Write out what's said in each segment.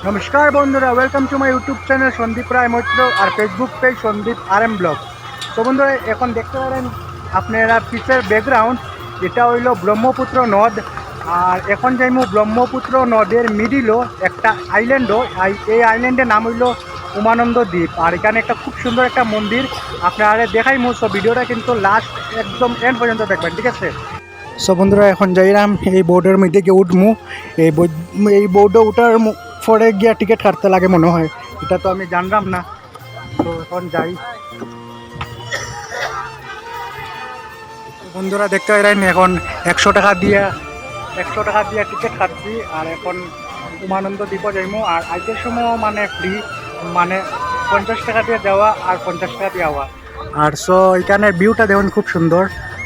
নমস্কার বন্ধুরা, welcome to my YouTube channel Sandip Roy Maitra আর Facebook page Sandip RM blog. তো বন্ধুরা, এখন দেখতে পারেন আপনারা পিসের ব্যাকগ্রাউন্ড, এটা হইল ব্রহ্মপুত্র নদ। আর এখন যাইমু ব্রহ্মপুত্র নদের মিডিলও একটা আইল্যান্ডও, এই আইল্যান্ডের নাম হইল উমানন্দ দ্বীপ। আর এখানে একটা খুব সুন্দর একটা মন্দির আপনারা দেখাইমু। সো ভিডিওটা কিন্তু লাস্ট একদম এন্ড পর্যন্ত দেখবেন, ঠিক আছে? সো বন্ধুরা, এখন যাইলাম এই বোর্ডের মধ্যে গিয়ে উঠমু। এই বোর্ডে উঠার পরে গিয়া টিকিট কাটতে লাগে মনে হয়, এটা তো আমি জানলাম না। তো এখন যাই। বন্ধুরা দেখতে পাইলেন, এখন 100 টাকা দিয়ে টিকিট কাটছি। আর এখন উমানন্দ দ্বীপে যাইমু। আর আজকের সময় মানে ফ্রি, মানে 50 টাকা দিয়ে যাওয়া আর 50 টাকা দিয়ে আওয়া। আর সো এখানের ভিউটা দেখুন, খুব সুন্দর।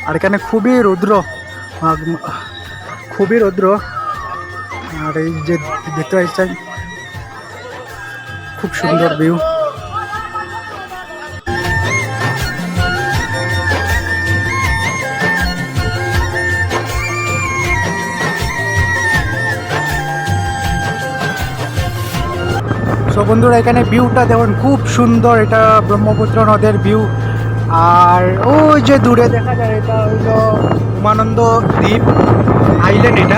আর এখানে খুবই রৌদ্র। আর এই যে দেখতে পাচ্ছেন, খুব সুন্দর ভিউ। সো বন্ধুরা, এখানে ভিউটা দেখুন, খুব সুন্দর। এটা ব্রহ্মপুত্র নদের ভিউ। আর ওই যে দূরে দেখা যায়, এটা হইল উমানন্দ দ্বীপ আইল্যান্ড।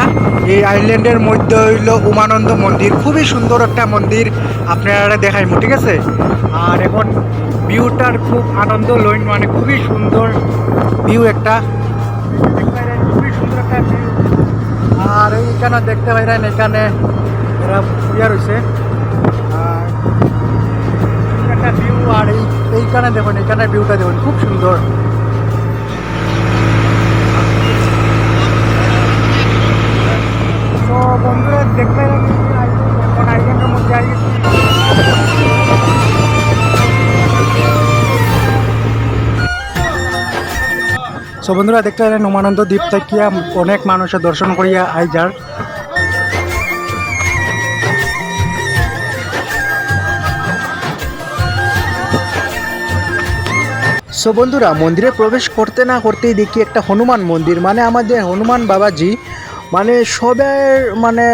এই আইল্যান্ডের মধ্যে হইল উমানন্দ মন্দির, খুবই সুন্দর একটা মন্দির, আপনারা দেখাইমু, ঠিক আছে? আর এখন ভিউটার খুব আনন্দ লইন, মানে খুবই সুন্দর ভিউ একটা, খুবই সুন্দর একটা ভিউ। আর এইখানে দেখতে পাইলেন, এখানে এরা ইয়ে রয়েছে একটা ভিউ। আর এইখানে দেখুন, এখানে ভিউটা দেখুন, খুব সুন্দর। তো বন্ধুরা দেখতে এখন আইল্যান্ডের মধ্যে আই গেছি। সো বন্ধুরা দেখতে পেলেন, উমানন্দ দ্বীপ থেকে অনেক মানুষের দর্শন করিয়া আইজার। সো বন্ধুরা, মন্দিরে প্রবেশ করতে না করতেই দেখি একটা হনুমান মন্দির, মানে আমাদের হনুমান বাবাজি, মানে সবের মানে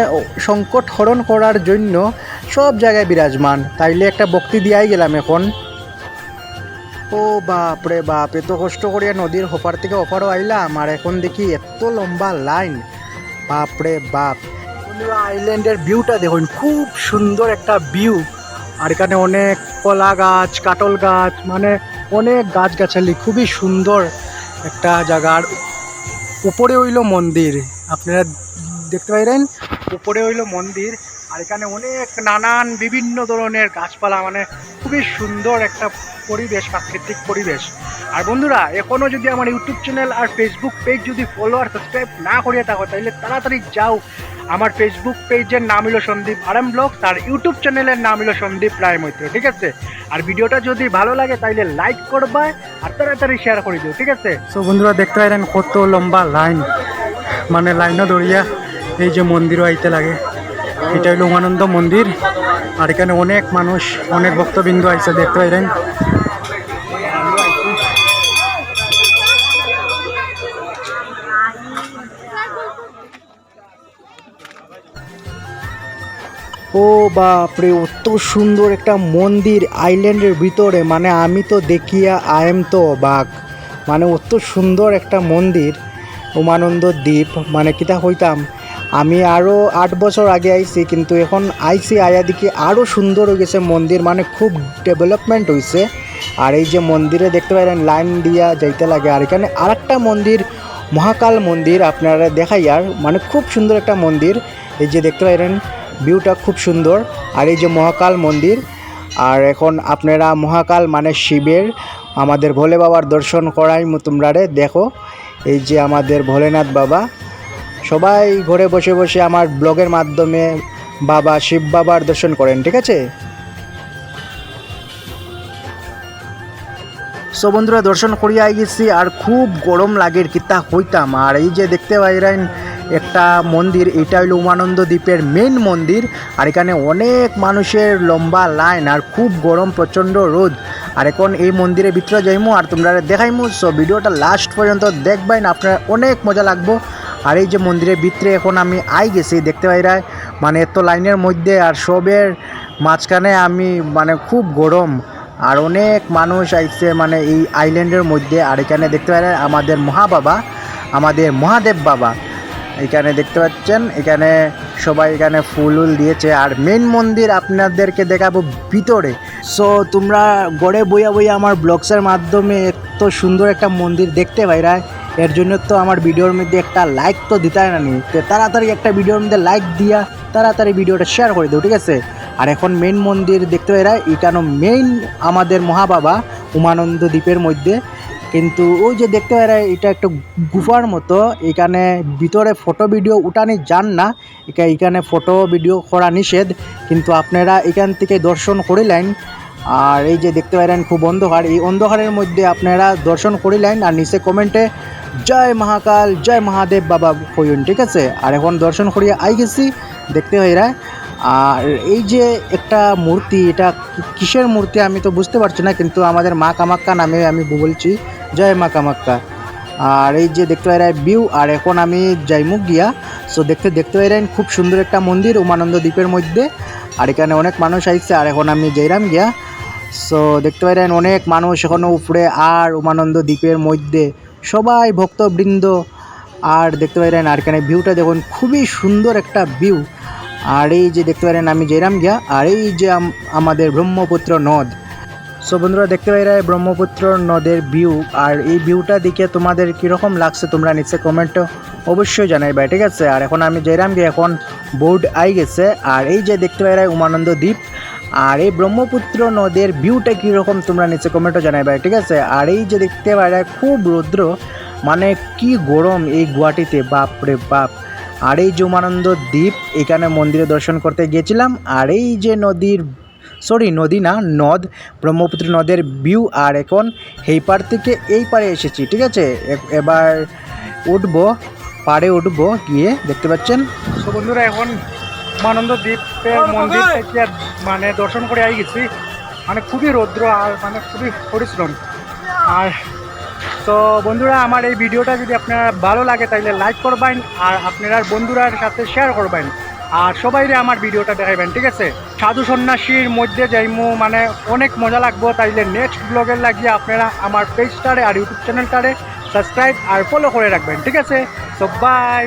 সংকট হরণ করার জন্য সব জায়গায় বিরাজমান। তাইলে একটা ভক্তি দিয়াই গেলাম এখন। ও বাপ রে বাপ, এত কষ্ট করিয়া নদীর ওপার থেকে ওপারও আইলাম, আর এখন দেখি এত লম্বা লাইন, বাপ রে বাপ। বন্ধুরা, আইল্যান্ডের ভিউটা দেখুন, খুব সুন্দর একটা ভিউ। আর এখানে অনেক কলা গাছ, কাটল গাছ, মানে অনেক গাছগাছালি, খুবই সুন্দর একটা জায়গার। উপরে হইল মন্দির, আপনারা দেখতে পাইলেন, উপরে হইল মন্দির। আর এখানে অনেক নানান বিভিন্ন ধরনের গাছপালা, মানে খুবই সুন্দর একটা পরিবেশ, প্রাকৃতিক পরিবেশ। আর বন্ধুরা, এখনও যদি আমার ইউটিউব চ্যানেল আর ফেসবুক পেজ যদি ফলো আর সাবস্ক্রাইব না করিয়া থাকো, তাহলে তাড়াতাড়ি যাও। আমার ফেসবুক পেজের নাম হলো সন্দীপ RM ব্লগ, তার ইউটিউব চ্যানেলের নাম হলো সন্দীপ রায় মৈত্র, ঠিক আছে? আর ভিডিওটা যদি ভালো লাগে তাহলে লাইক করবা আর তাড়াতাড়ি শেয়ার করে দিও, ঠিক আছে? সো বন্ধুরা দেখতে পাইলেন, কত লম্বা লাইন, মানে লাইনও দৌড়িয়া এই যে মন্দিরও আইতে লাগে। এটা হলো উমানন্দ মন্দির। আর এখানে অনেক মানুষ, অনেক ভক্তবৃন্দ আইছে, দেখতে পাইলেন। ও বাপরে, অত সুন্দর একটা মন্দির আইল্যান্ডের ভিতরে, মানে আমি তো দেখিয়া আই এম তো অবাক। মানে অত সুন্দর একটা মন্দির, উমানন্দ দ্বীপ, মানে কিতা হইতাম। আমি আরও 8 বছর আগে আইছি, কিন্তু এখন আইছি আয়া দেখি আরও সুন্দর হয়ে গেছে মন্দির, মানে খুব ডেভেলপমেন্ট হয়েছে। আর এই যে মন্দিরে দেখতে পারেন লাইন দিয়া যাইতে লাগে। আর এখানে আরেকটা মন্দির, মহাকাল মন্দির, আপনারা দেখাই। আর মানে খুব সুন্দর একটা মন্দির, এই যে দেখতে পারেন ভিউটা খুব সুন্দর। আর এই যে মহাকাল মন্দির। আর এখন আপনারা মহাকাল মানে শিবের, আমাদের ভোলে বাবার দর্শন করাই তোমরারে দেখো। এই যে আমাদের ভোলেনাথ বাবা, সবাই ঘরে বসে বসে আমার ব্লগের মাধ্যমে বাবা শিব বাবার দর্শন করেন, ঠিক আছে? সো বন্ধুরা, দর্শন করিয়া গেছি। আর খুব গরম লাগের কিতা হইতাম। আর এই যে দেখতে পাইলেন একটা মন্দির, এটা হইল উমানন্দ দ্বীপের মেন মন্দির। আর এখানে অনেক মানুষের লম্বা লাইন, আর খুব গরম, প্রচণ্ড রোদ। আর এখন এই মন্দিরের ভিতরে যাইমু আর তোমরা দেখাইমু। সো ভিডিওটা লাস্ট পর্যন্ত দেখবেন, আপনার অনেক মজা লাগবো। আর এই যে মন্দিরের ভিতরে এখন আমি আই গেছি, দেখতে পাইরা মানে এত লাইনের মধ্যে আর সবের মাঝখানে আমি মানে খুব গরম আর অনেক মানুষ আইছে মানে এই আইল্যান্ডের মধ্যে। আর এখানে দেখতে পাইরা আমাদের মহাবাবা, আমাদের মহাদেব বাবা এখানে দেখতে পাচ্ছেন। এখানে সবাই এখানে ফুল উল দিয়েছে। আর মেন মন্দির আপনাদেরকে দেখাবো ভিতরে। সো তোমরা গড়ে বইয়া বইয়া আমার ব্লগসের মাধ্যমে এত সুন্দর একটা মন্দির দেখতে পাইরা, এর জন্য তো আমার ভিডিওর মধ্যে একটা লাইক তো দিতে হয় না নি, তো তাড়াতাড়ি একটা ভিডিওর মধ্যে লাইক দিয়া তাড়াতাড়ি ভিডিওটা শেয়ার করে দেবো, ঠিক আছে। আর এখন মেন মন্দির দেখতে পাইরা এখানে মেইন আমাদের মহাবাবা উমানন্দ দ্বীপের মধ্যে। কিন্তু ওই যে দেখতে পারা এটা একটা গুফার মতো, এখানে ভিতরে ফটো ভিডিও উঠানি যান না, এখানে ফটো ভিডিও করা নিষেধ, কিন্তু আপনারা এখান থেকে দর্শন করিলেন। আর এই যে দেখতে পারেন খুব অন্ধকার, এই অন্ধকারের মধ্যে আপনারা দর্শন করিলেন আর নিচে কমেন্টে জয় মহাকাল জয় মহাদেব বাবা কইন, ঠিক আছে। আর এখন দর্শন করিয়া আই গেছি দেখতে হইরা। আর এই যে একটা মূর্তি, এটা কিসের মূর্তি আমি তো বুঝতে পারছি না, কিন্তু আমাদের মা কামাক্কা নামে আমি বলছি জয় মা কামাক্কা। আর এই যে দেখতে পাইরা ভিউ, আর এখন আমি যাইমুখ গিয়া। সো দেখতে পাইরেন খুব সুন্দর একটা মন্দির উমানন্দ দ্বীপের মধ্যে। আর এখানে অনেক মানুষ আইছে আর এখন আমি যাইরাম গিয়া। সো দেখতে পাইরেন অনেক মানুষ এখনও উপরে আর উমানন্দ দ্বীপের মধ্যে সবাই ভক্তবৃন্দ। আর দেখতে পাইরেন আর এখানে ভিউটা দেখুন খুবই সুন্দর একটা ভিউ। আর এই যে দেখতে পারেন আমি জয়রাম গিয়া। আর এই যে আমাদের ব্রহ্মপুত্র নদ। সো বন্ধুরা দেখতে পাইরা ব্রহ্মপুত্র নদের ভিউ। আর এই ভিউটা দেখে তোমাদের কীরকম লাগছে তোমরা নিচে কমেন্টে অবশ্যই জানাইবা, ঠিক আছে। আর এখন আমি জয়রাম গিয়ে এখন বোর্ড আই গেছে। আর এই যে দেখতে পাইরা উমানন্দ দ্বীপ আর এই ব্রহ্মপুত্র নদের ভিউটা কীরকম তোমরা নিচে কমেন্টও জানাইবা, ঠিক আছে। আর এই যে দেখতে পাইরা খুব রৌদ্র, মানে কি গরম এই গুয়াহাটিতে, বাপ রে বাপ। আর এই যে উমানন্দ দ্বীপ, এখানে মন্দিরে দর্শন করতে গিয়েছিলাম। আর এই যে নদী না নদ, ব্রহ্মপুত্র নদের ভিউ। আর এখন এই পার থেকে এই পারে এসেছি, ঠিক আছে। এবার উঠবো, পাড়ে উঠবো গিয়ে, দেখতে পাচ্ছেন। তো বন্ধুরা এখন উমানন্দ দ্বীপের মন্দির থেকে মানে দর্শন করে আই গেছি। মানে খুবই রৌদ্র আর মানে খুবই পরিশ্রম। আর তো বন্ধুরা আমার এই ভিডিওটা যদি আপনারা ভালো লাগে তাইলে লাইক করবেন আর আপনার বন্ধুরার সাথে শেয়ার করবেন আর সবাইরে আমার ভিডিওটা দেখাইবেন, ঠিক আছে। সাধু সন্ন্যাসীর মধ্যে যাইমু, মানে অনেক মজা লাগবো। তাইলে নেক্সট ব্লগের লাগিয়ে আপনারা আমার পেজটারে আর ইউটিউব চ্যানেলটারে সাবস্ক্রাইব আর ফলো করে রাখবেন, ঠিক আছে। তো বাই।